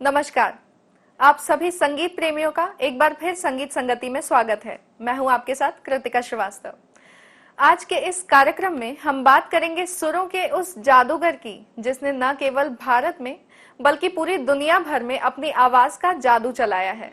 नमस्कार। आप सभी संगीत प्रेमियों का एक बार फिर संगीत संगति में स्वागत है। मैं हूं आपके साथ कृतिका श्रीवास्तव। आज के इस कार्यक्रम में हम बात करेंगे सुरों के उस जादूगर की जिसने न केवल भारत में बल्कि पूरी दुनिया भर में अपनी आवाज का जादू चलाया है।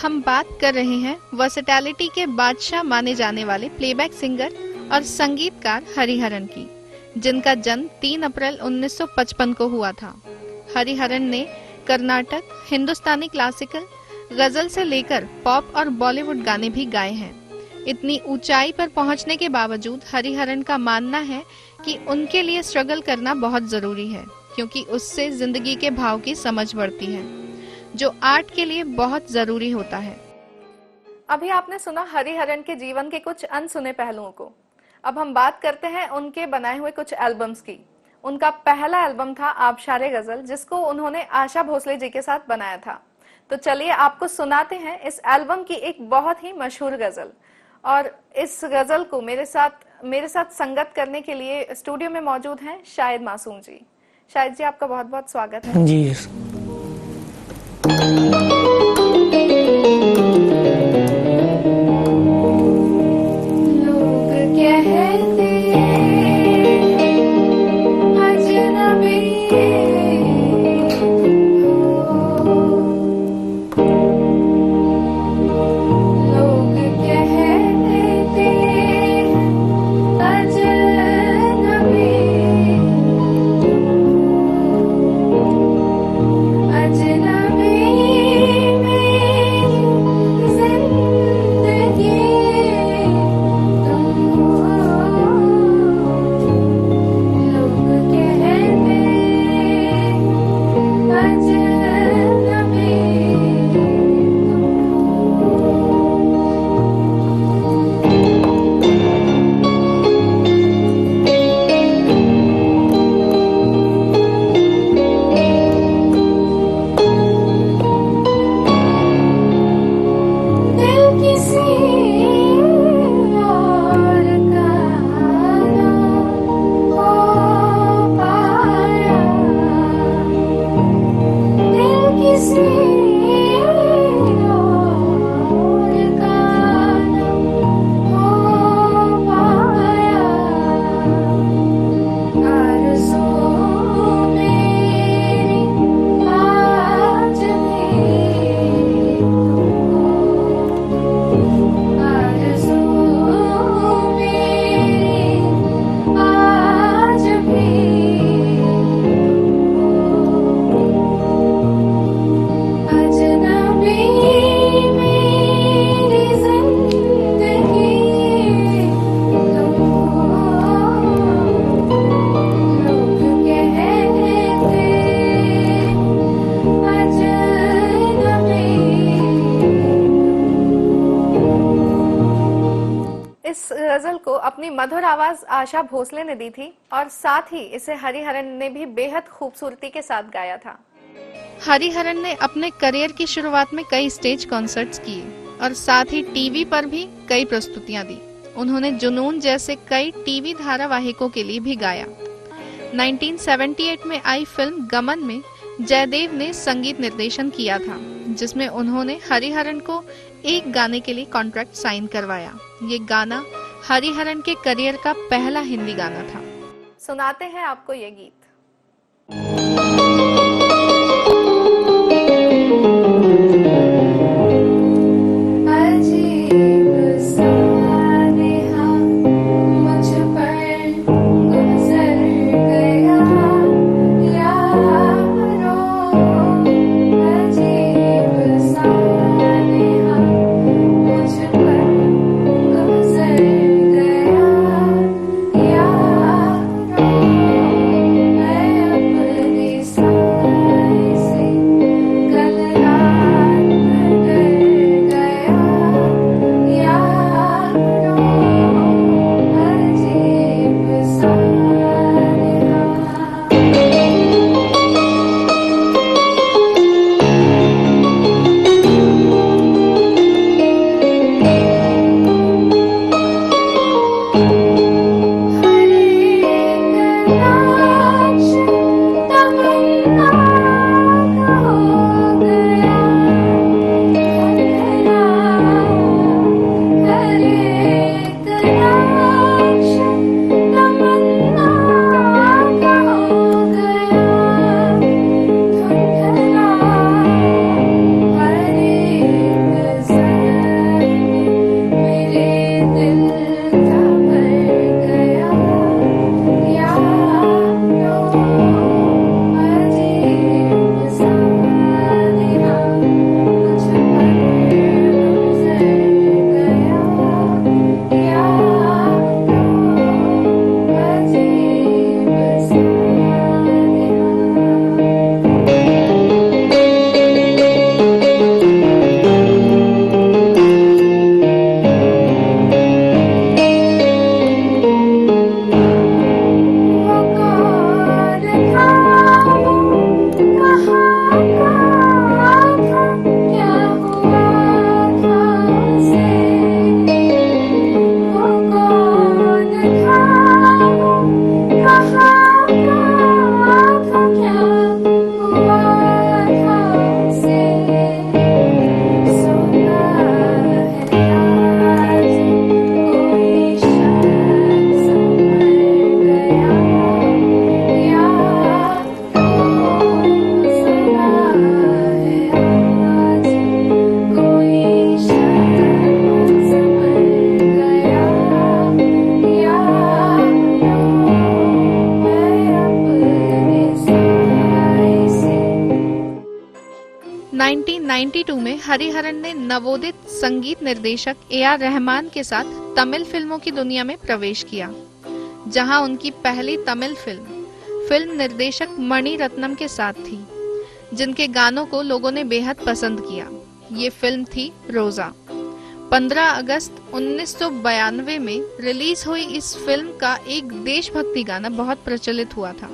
हम बात कर रहे हैं वर्सेटैलिटी के बादशाह माने जाने वाले प्लेबैक सिंगर और संगीतकार हरिहरन की, जिनका जन्म 3 अप्रैल 1955 को हुआ था। हरिहरन ने कर्नाटक, हिंदुस्तानी क्लासिकल, गजल से लेकर पॉप और बॉलीवुड गाने भी गाए हैं। इतनी ऊंचाई पर पहुंचने के बावजूद हरिहरन का मानना है कि उनके लिए स्ट्रगल करना बहुत जरूरी है, क्योंकि उससे जिंदगी के भाव की समझ बढ़ती है, जो आर्ट के लिए बहुत जरूरी होता है। अभी आपने सुना हरिहरन के जीवन के कुछ अनसुने पहलुओं को। अब हम बात करते हैं उनके बनाए हुए कुछ एल्बम्स की। उनका पहला एल्बम था आबशारे गजल, जिसको उन्होंने आशा भोसले जी के साथ बनाया था। तो चलिए आपको सुनाते हैं इस एल्बम की एक बहुत ही मशहूर गजल। और इस गजल को मेरे साथ संगत करने के लिए स्टूडियो में मौजूद हैं शाहिद मासूम जी। शाहिद जी, आपका बहुत बहुत स्वागत है। जी। गजल को अपनी मधुर आवाज आशा भोसले ने दी थी और साथ ही इसे हरिहरन ने भी बेहद खूबसूरती के साथ गाया था। हरिहरन ने अपने करियर की शुरुआत में कई स्टेज कॉन्सर्ट्स किए और साथ ही टीवी पर भी कई प्रस्तुतियां दी। उन्होंने जुनून जैसे कई टीवी धारावाहिकों के लिए भी गाया। 1978 में आई फिल्म गमन में जयदेव ने संगीत निर्देशन किया था, जिसमें उन्होंने हरिहरन को एक गाने के लिए कॉन्ट्रैक्ट साइन करवाया। ये गाना हरिहरन के करियर का पहला हिंदी गाना था। सुनाते हैं आपको ये गीत। हरिहरन ने नवोदित संगीत निर्देशक AR रहमान के साथ तमिल फिल्मों की दुनिया में प्रवेश किया, जहां उनकी पहली तमिल फिल्म निर्देशक मणि रत्नम के साथ थी, जिनके गानों को लोगों ने बेहद पसंद किया। ये फिल्म थी रोजा। 15 अगस्त 1992 में रिलीज हुई इस फिल्म का एक देशभक्ति गाना बहुत प्रचलित हुआ था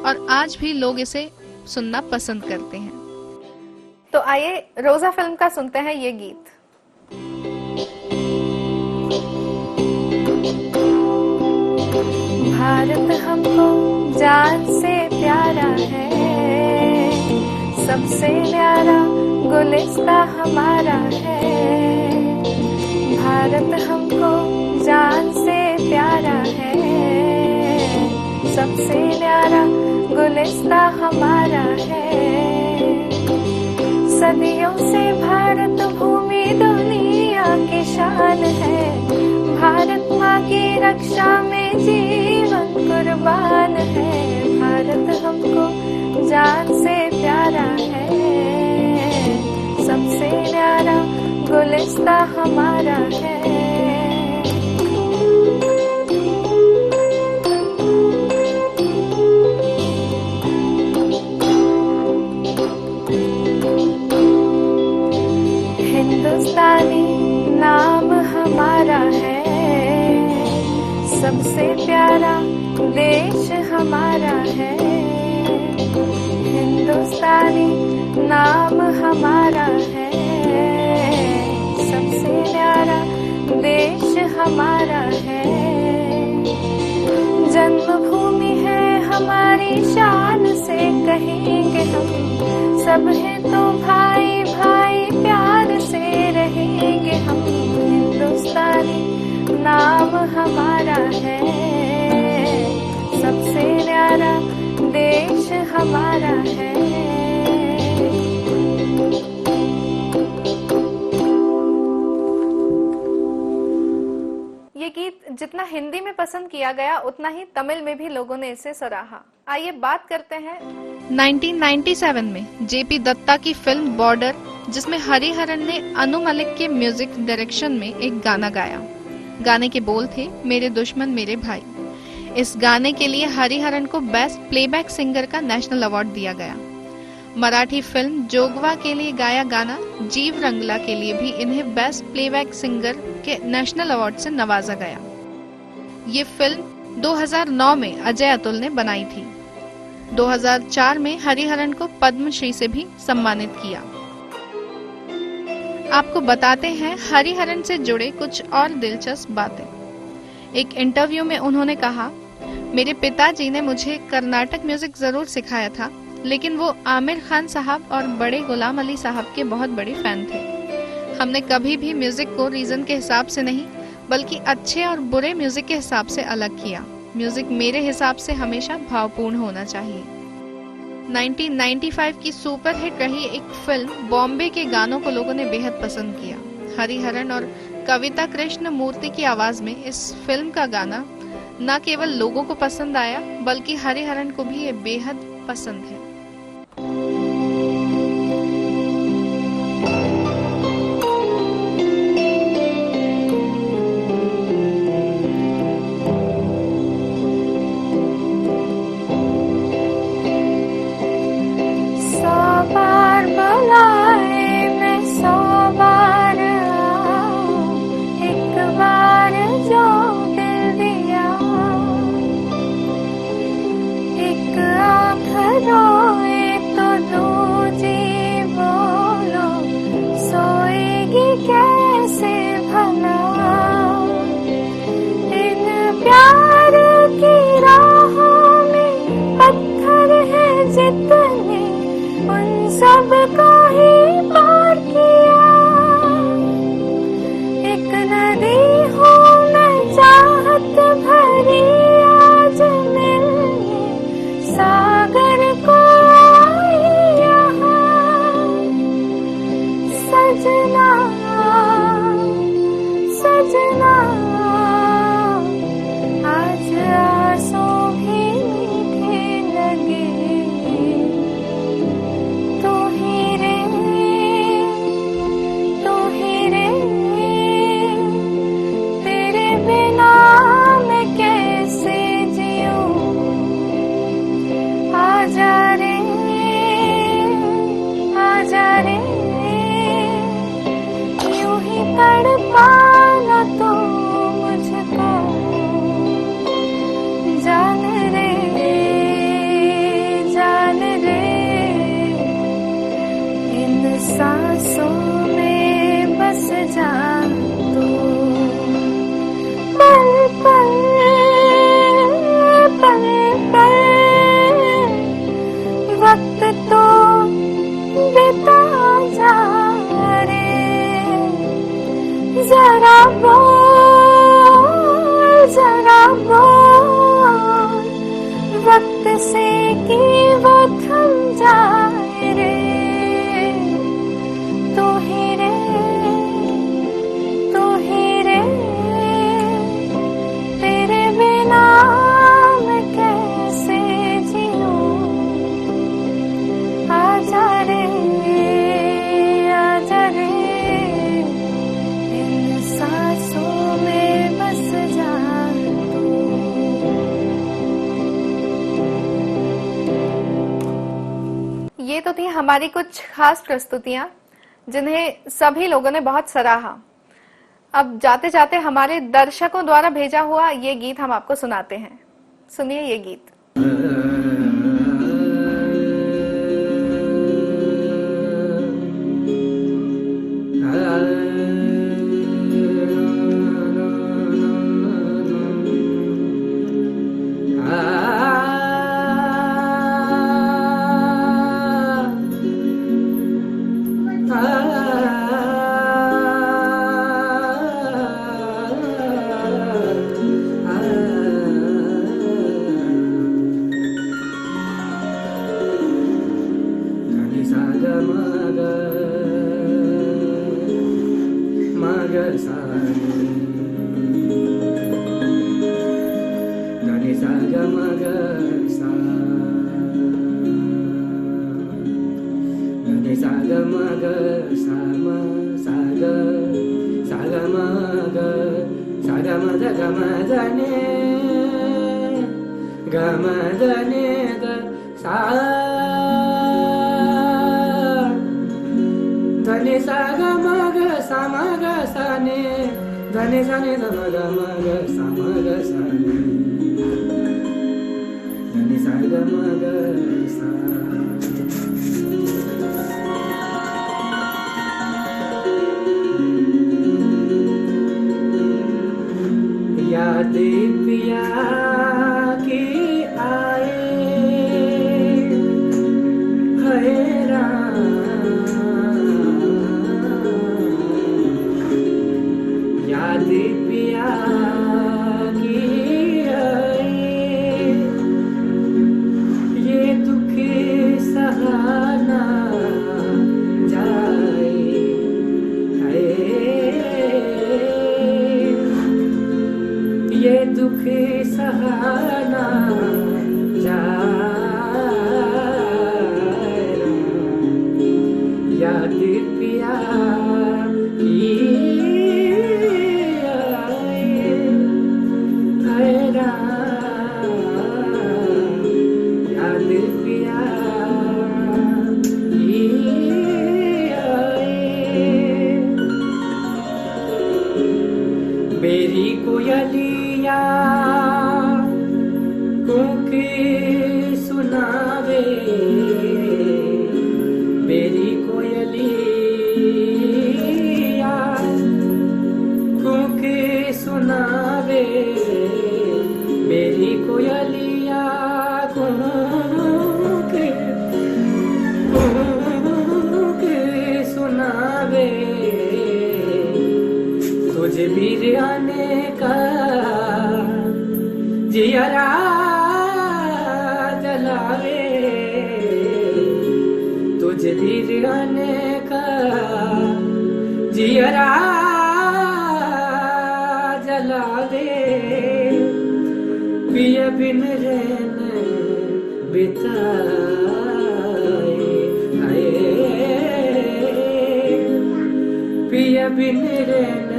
और आज भी लोग इसे सुनना पसंद करते हैं। तो आइए रोजा फिल्म का सुनते हैं ये गीत। भारत हमको जान से प्यारा है, सबसे न्यारा गुलिस्ता हमारा है। भारत हमको जान से प्यारा है, सबसे न्यारा गुलिस्ता हमारा है। सदियों से भारत भूमि दुनिया की शान है, भारत माँ की रक्षा में जीवन कुर्बान है। भारत हमको जान से प्यारा है, सबसे न्यारा गुलिस्ता हमारा है। हिंदुस्तानी नाम हमारा है, सबसे प्यारा देश हमारा है। हिंदुस्तानी नाम हमारा है, सबसे प्यारा देश हमारा है। जन्मभूमि है हमारी शान से कहेंगे हम, सब है तो भाई भाई प्यार से रहेंगे हम। हिंदुस्तानी नाम हमारा है, सबसे न्यारा देश हमारा है। ये गीत जितना हिंदी में पसंद किया गया उतना ही तमिल में भी लोगों ने इसे सराहा। आइए बात करते हैं 1997 में JP दत्ता की फिल्म बॉर्डर, जिसमें हरिहरन ने अनु मलिक के म्यूजिक डायरेक्शन में एक गाना गाया। गाने के बोल थे मेरे दुश्मन मेरे भाई। इस गाने के लिए हरिहरन को बेस्ट प्लेबैक सिंगर का नेशनल अवार्ड दिया गया। मराठी फिल्म जोगवा के लिए गाया गाना जीव रंगला के लिए भी इन्हें बेस्ट प्लेबैक सिंगर के नेशनल अवार्ड से नवाजा गया। ये फिल्म 2009 में अजय अतुल ने बनाई थी। 2004 में हरिहरन को पद्मश्री से भी सम्मानित किया। आपको बताते हैं हरिहरन से जुड़े कुछ और दिलचस्प बातें। एक इंटरव्यू में उन्होंने कहा, मेरे पिताजी ने मुझे कर्नाटक म्यूजिक जरूर सिखाया था, लेकिन वो आमिर खान साहब और बड़े गुलाम अली साहब के बहुत बड़े फैन थे। हमने कभी भी म्यूजिक को रीजन के हिसाब से नहीं, बल्कि अच्छे और बुरे म्यूजिक के हिसाब से अलग किया। म्यूजिक मेरे हिसाब से हमेशा भावपूर्ण होना चाहिए। 1995 की सुपरहिट रही एक फिल्म बॉम्बे के गानों को लोगों ने बेहद पसंद किया। हरिहरन और कविता कृष्ण मूर्ति की आवाज में इस फिल्म का गाना न केवल लोगों को पसंद आया, बल्कि हरिहरन को भी ये बेहद पसंद है। No से कि वो थम जाए रे, तू ही रे, तू ही रे, तेरे बिना मैं कैसे जीऊं, आजा रे, आजा रे, इन सांसों में बस जा तू। ये तो थी हमारी कुछ खास प्रस्तुतियां जिन्हें सभी लोगों ने बहुत सराहा। अब जाते जाते हमारे दर्शकों द्वारा भेजा हुआ ये गीत हम आपको सुनाते हैं। सुनिए ये गीत। धने सा ग म ग सा म ग सा ने धने सा ने ध म ग म ग सा म ग सा ने धने सा ग म ग सा। याद पिया की आए हैरान, याद पिया की आए, ये दुख सहाना जाए, ये दुख सहाना जाए, याद पिया की आए हैरान, याद पिया की आए। मेरी कोयलिया कूके सुनावे, मेरी कोयलिया कूके सुनावे, मेरी कोयलिया कूके कूके सुनावे, तुझे भी आने का जियरा जलावे, तुझे भी आने का जियरा जलावे, पिया बिन रहन बिताए, पिया बिन रहन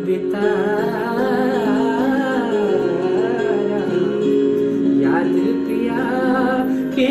बिताया, याद पिया की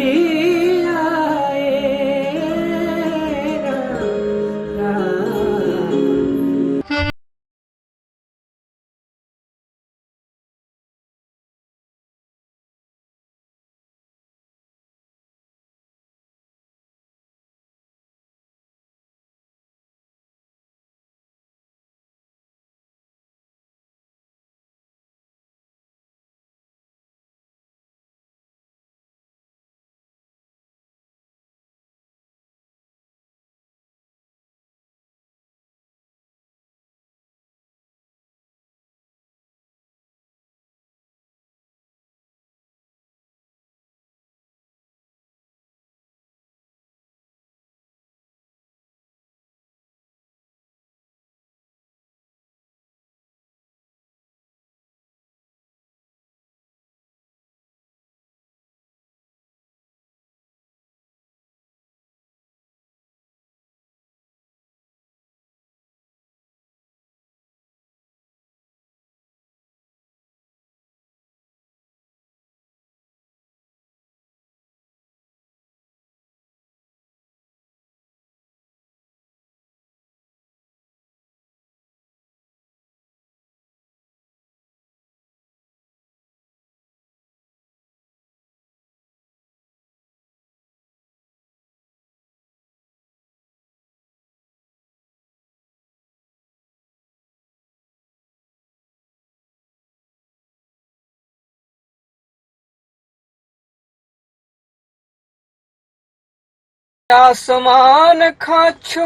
आसमान खा छू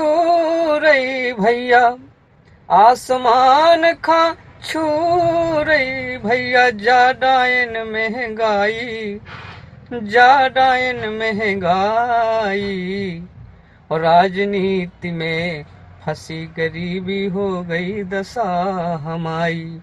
रही भैया, आसमान खा छू रही भैया, ज्यादा इन महंगाई, ज्यादा इन महंगाई। और राजनीति में फंसी गरीबी हो गई दशा हमारी,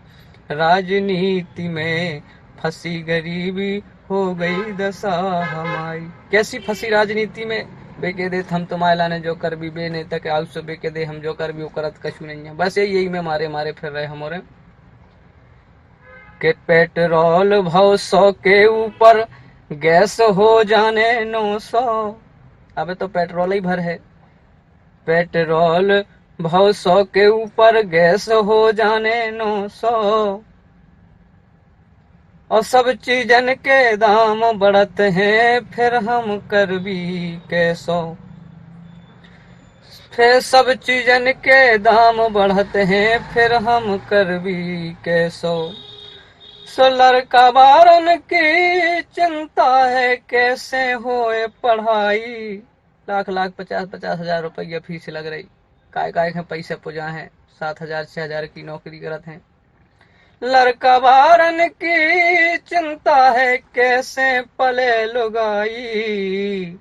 राजनीति में फंसी गरीबी हो गई दशा हमारी। कैसी फंसी राजनीति में? बेके दे हम तो मायला ने जो कर भी बे नेता के आउ से बेके दे हम जो कर भी वो करत कछु नहीं है। बस यही में मारे मारे फिर रहे हमारे के पेट्रोल भाव 100 के ऊपर, गैस हो जाने 900। अबे तो पेट्रोल ही भर है, पेट्रोल भाव 100 के ऊपर, गैस हो जाने 900। और सब चीजन के दाम बढ़त हैं, फिर हम कर भी कैसो। फिर सब चीजन के दाम बढ़त हैं, फिर हम कर भी कैसो। सो लड़का बारन की चिंता है, कैसे होए पढ़ाई। लाख लाख 50-50 हजार रुपया फीस लग रही। काय काय के पैसे पुजा है, 7,000-6,000 की नौकरी करत हैं। लड़का बारन की चिंता है, कैसे पले लुगाई।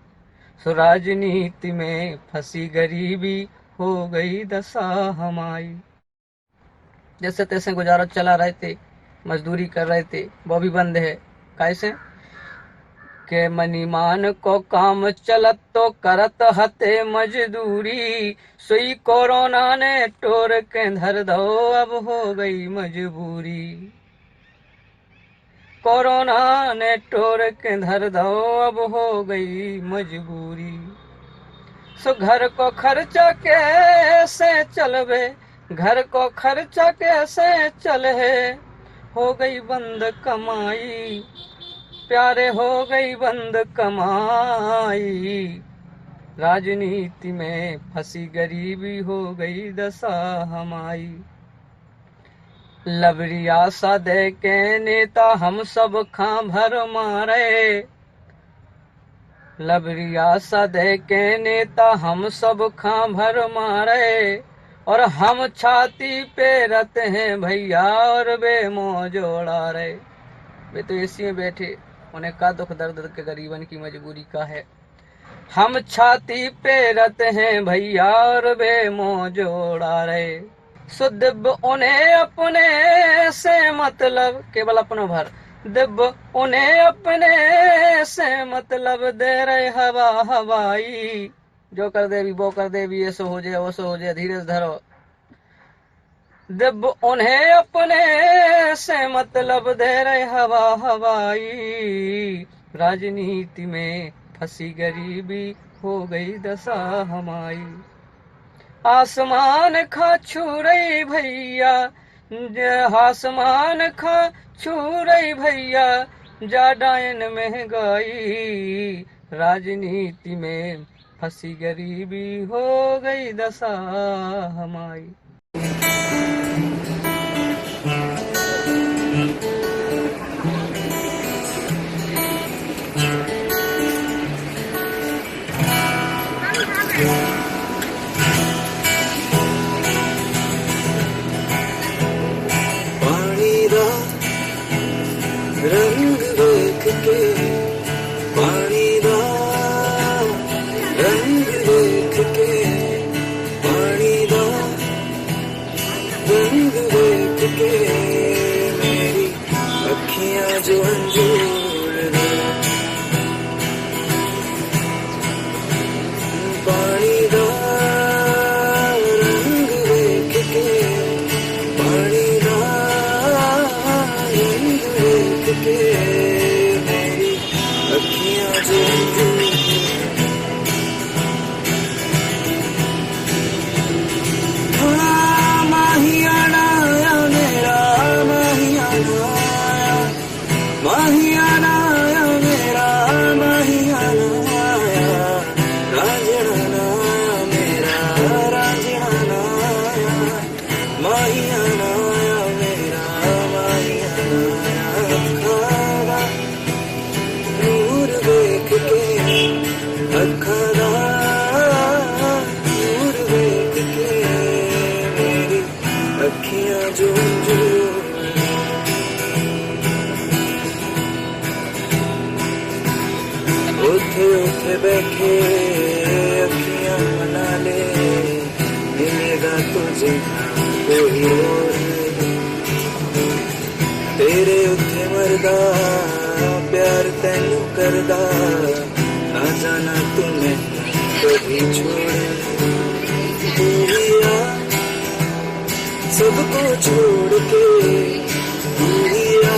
सो राजनीति में फंसी गरीबी हो गई दशा हमारी। जैसे तैसे गुजारा चला रहे थे, मजदूरी कर रहे थे, वो भी बंद है। कैसे के मनीमान को काम चलत तो करत हते मजदूरी। सुई कोरोना ने टोर के धर दो, अब हो गई मजबूरी। कोरोना ने टोर के धर दो, अब हो गई मजबूरी। सो घर को खर्चा कैसे चलबे, घर को खर्चा कैसे चले, हो गई बंद कमाई, प्यारे हो गई बंद कमाई। राजनीति में फंसी गरीबी हो गई दशा हमारी। लबरिया सा दे के नेता हम सब खां भर मारे, लबरिया सा दे के नेता हम सब खां भर मारे। और हम छाती पे रहते हैं भैया, और बेमौजोड़ा रहे। वे तो एसी में बैठे, उन्हें का दुख दर्द के गरीबन की मजबूरी का है। हम छाती पे रहते हैं भैया, और बेमौजोड़ा रहे। सुदिब उन्हें अपने से मतलब, केवल अपनों भर दिब उन्हें अपने से मतलब, दे रहे हवा हवाई। जो कर दे भी वो कर दे भी, ऐसो हो जाए वो सो हो जाए, धीरे धरो। दिब उन्हें अपने से मतलब, दे रहे हवा हवाई। राजनीति में फंसी गरीबी हो गई दशा हमारी। आसमान खा छू रही भैया, आसमान खा छू रही भैया, ज्यादा इन महंगाई। राजनीति में फंसी गरीबी हो गई दशा हमारी। रंग देख के पानी दा, रंग देख के पानी दा, रंग देख के मेरी अखियां जो अंजूर है। पानी दा रंग देख के, पानी दा रंग देख के मेरी अखियां जो माहियाना आया मेरा, माहियाना आया, माहियाना अखियां झूम उठे उठे बैठे अखियां मना ले, मिलेगा तुझे कोई और तेरे उठे मरदा प्यार तैनू करदा, ना जाना तुम्हें कभी छोड़ दूरिया सबको छोड़ के, दूरिया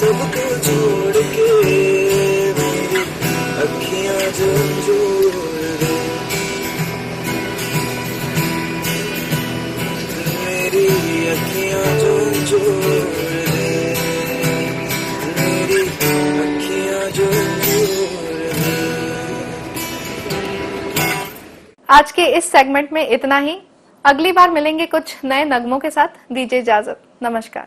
सबको छोड़ के मेरी अखियां झूम दे, मेरी अखियां झूम दे, मेरी अखियां झूम दे। आज के इस सेगमेंट में इतना ही। अगली बार मिलेंगे कुछ नए नगमों के साथ। दीजिए इजाजत। नमस्कार।